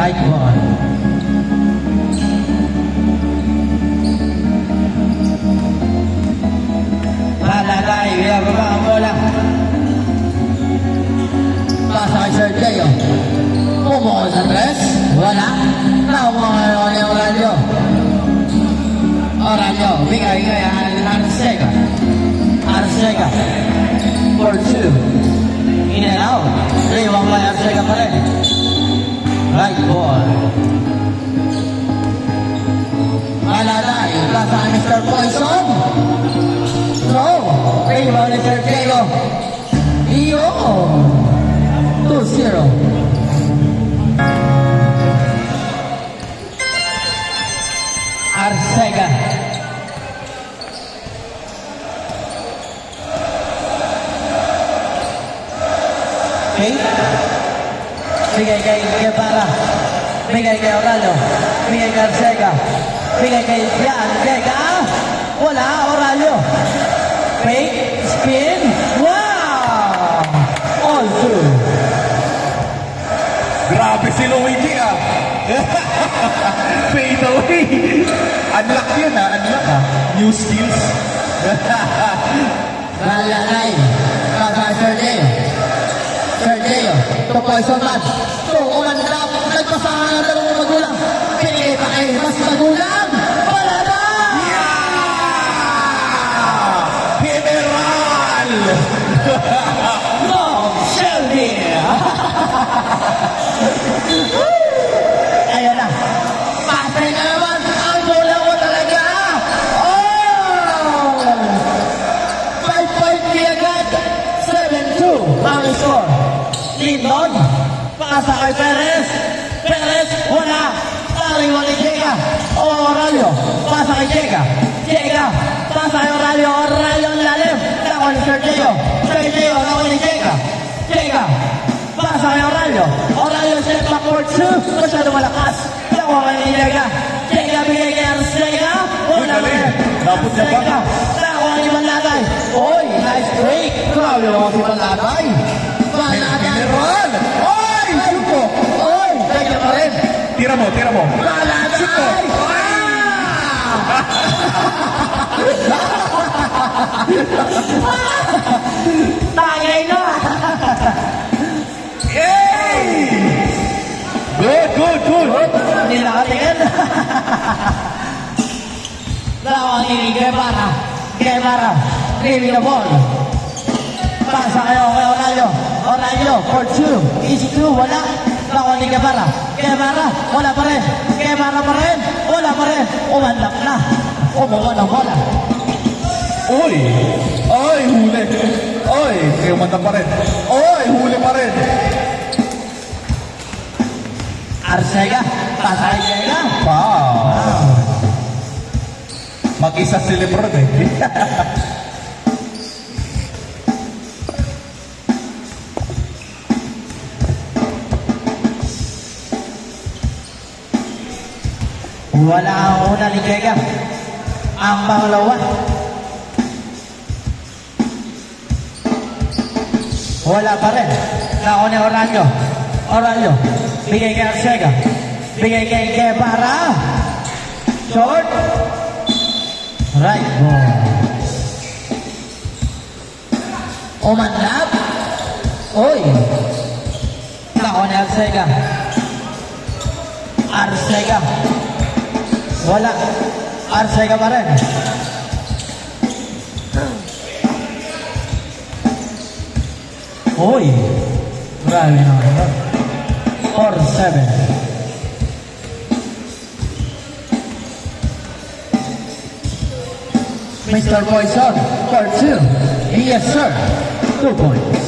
Right ball. Palagay, binababa ang bola. Pasa kay Sergio. Pumukol sa tres. Wala. Nakuha ni Aurelio. Aurelio, bigay kay Arcega. Arcega. For two. In and out. Riwang kay Arcega pa rin. Right ball. Palagay, pasa kay Mr. Poison. Throw. Riwang ni Sergio. Iyo. 2-0. Arcega. Okay. Bigay kay Guevara. Bigay kay Aurelio. Bigay kay Arcega. Bigay kay Jan Vega. Wala, Aurelio. Fake. Spin. Wow! All through. Grabe si Luigi ah. Fade away. Unlock yun ah, unlock ah. New skills. Malalay. Kaka Sergio. Sergio. To Poison man. To umandap. Nagpasahan ang dalawang magulang. Pinigay pa kay mas magulang. Wala na! Yeah! General! No! Shelby! Ayan na. Patay na naman. Ang bola mo talaga. Oh! 5-point agad. 7-2. Ang score. Lindon. Pasa kay Perez. Perez. Wala. Taliwan ni Jega. Aurelio. Pasa kay Jega. Jega. Pasa kay Aurelio. Aurelio ang lalim. Nakuha ni Sergio. Sergio. Nakuha ni Jega. Jega. Pasa kay Aurelio. Aurelio step backward two. Masyado malakas. Nakuha ni Jega. Jega bigay kay Arcega. Wala pa rin. Napot niya ba? Nakuha ni Manlatay. Oy, nice break. Grabe ako si Manlatay. Manlatay. General! Oy! Suko! Oy! Teka pa rin. Tira mo, tira mo. Manlatay! Tagay na! Yay! Good, good, good. Hindi nakatingin. Lawang ini Guevara. Guevara. Leaving the ball. Pasa kayo kay Aurelio. Aurelio for two. Easy two. Wala. Lawang ni Guevara. Guevara. Wala pa rin. Guevara pa rin. Wala pa rin. Umanlak na. Umuha ng bola. Uy! Ay, huli. Ay, kayo mata pa rin. Ay, huli pa rin. Arcega. Pasa kay Jega. Wow. Mag-isa si Lebron eh. Wala ang una ni Jega. Ang pangalawa. Wala pa rin. Nakuha ni Aurelio. Aurelio. Bigay kay Arcega. Bigay kay Guevara. Short. Right ball. Umandap. Oy. Nakuha ni Arcega. Arcega. Wala. Arcega pa rin. Oy. Grabe naman. 4-7. Mr. Poison for two. Yes, sir. 2 points.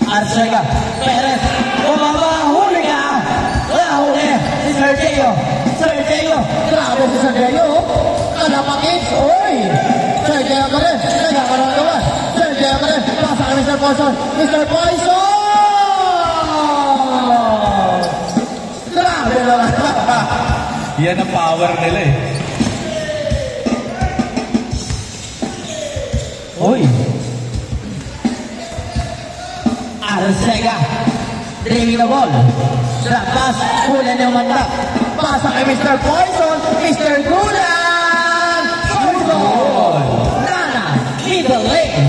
Arcega. Perez. Bumaba. Huli ka. Huli. Si Sergio. Sergio. Grabe si Sergio. Kalapakit. Oy. Sergio ka rin. Sergio ka rin naman. Sergio ka rin. Pasa ka Mr. Poison. Mr. Poison. Grabe naman. Yan ang power nila eh. Uy. Arcega. Driving the ball. Drop pass. Huli na yung manda. Pasa kay Mr. Poison. Mr. Gulan. Poison. Nana. Middle lane.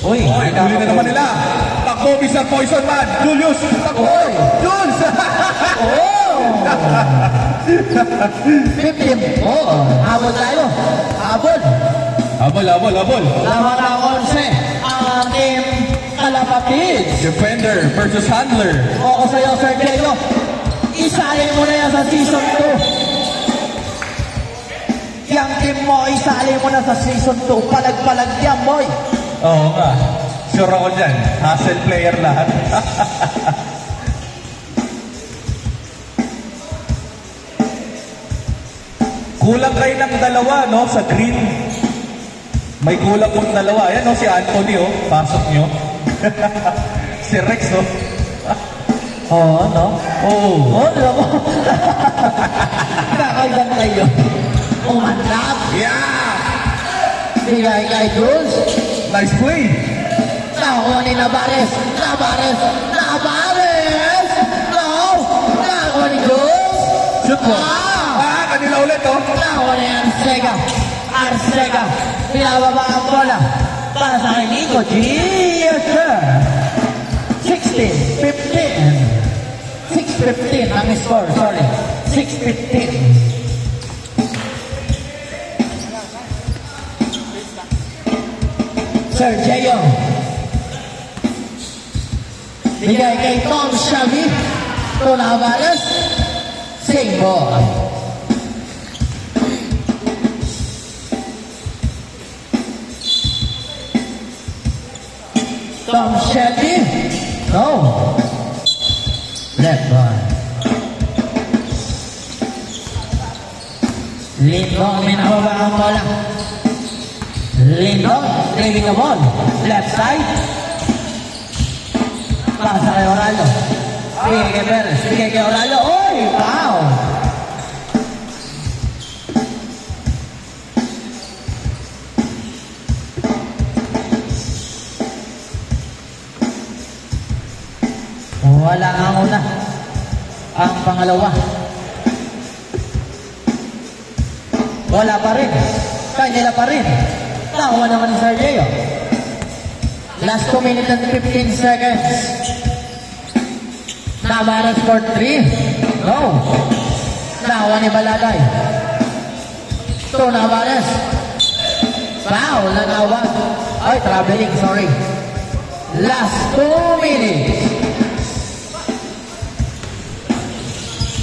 Uy. Huli na naman nila. Takbo, Mr. Poison Man. Julius. Takbo. Jules. Oh! 15. Oh, habol tayo. Habol. Habol. Lawan ng 11. Ang team Kalapatids. Defender versus handler. O sa'yo, Sir Diego. Isali mo na yan sa season 2. Yang team mo, isali mo na sa season 2. Palag-palag yan, boy. Oo nga. Sure ako dyan. Hustle player lahat. Kulang kayo ng dalawa, no? Sa green. May kulang pong dalawa. Ayan, no? Si Anthony, oh. Pasok nyo. Si Rex, oh. Oo, no? Oo. Oo, no? Kakaiban tayo. Umandap. Yeah! Bigay kay Jules. Nice play. Nakuha ni Navarez. No! Nakuha ni Jules. Shoot mo. Kanila ulit, oh. Nakuha ni Arcega. Pinababa ang bola. Para sa kay Nico G. Yes, sir. 16-15. 6-15 ang score. Sorry. 6-15. Sir Jayo. Bigay kay Tom Shabby. Tunavares. Sing ball. Tom Shabby. No. Left ball. Lindong minababa ang bola. Lindong, driving the ball. Left side. Pasa kay Oraldo. Bigay kay Perez. Bigay kay Oraldo. Oy! Wow! Wala ang una. Ang pangalawa. Wala pa rin. Kanila pa rin. Tawa naman ni Sergio. Last 2 minutes and 15 seconds. Navarez for 3. No. Tawa ni Balagay. To Navarez. Foul na nawag. Ay, traveling, sorry. Last 2 minutes.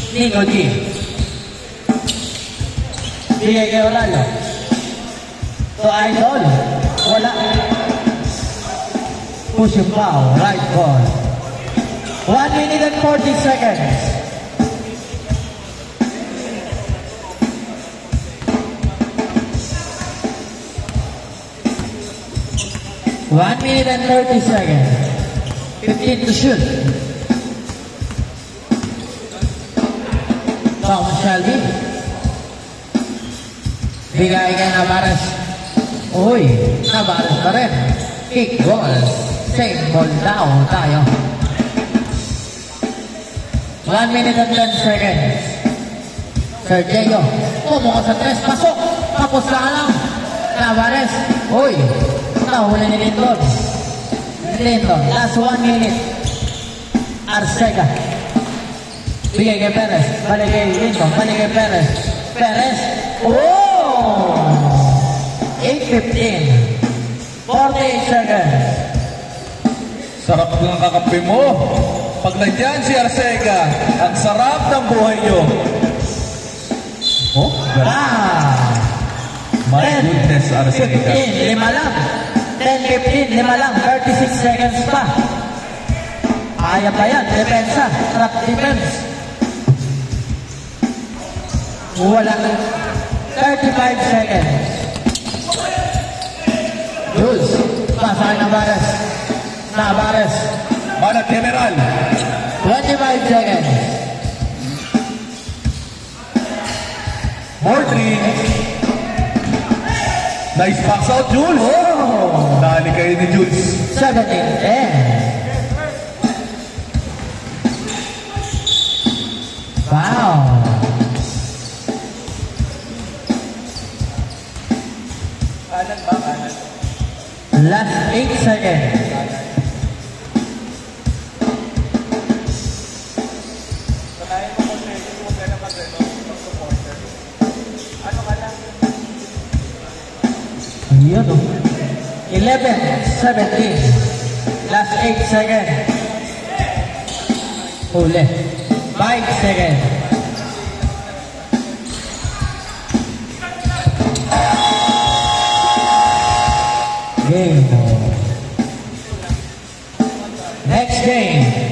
Nico G. Bigay kay Orlando. So, Idol. Wala. Push yung foul. Right ball. 1 minute and 40 seconds. One minute and 30 seconds. 15 to shoot. Tom Shelby. Bigay kay Navarez. Uy, Navarez pa rin. Kick ball. Same ball daw tayo. 1 minute and 10 seconds. Sergio. Pumuha sa 3. Pasok. Tapos lang. Navarez. Uy. Nahuli ni Lindon. Last 1 minute. Arcega. Bigay kay Perez. Balik kay Lindon. Balik kay Perez. Perez. Oh! 8:15. 48 seconds. Sarap ng kakampi mo. Pag nandiyan si Arcega, ang sarap ng buhay nyo. Oh, my goodness, Arcega. 15, 5 lang. 10-15, 5 lang. 36 seconds pa. Kaya pa yan. Depensa. Trap defense. Wala. 35 seconds. Jules. Pasa kay Navarez. Navarez. Mana General. 25 seconds. More drinks. Nice box out, Jules. Oh! Dali kayo ni Jules. 17-10. Wow! Kanan ba? Kanan. Last 8 seconds. Patayin mo kung pwede mo gana mag-supporter. Ano ka lang? Ayan o. 11-17. Last 8 seconds. Huli. 5 seconds. Game. Next game.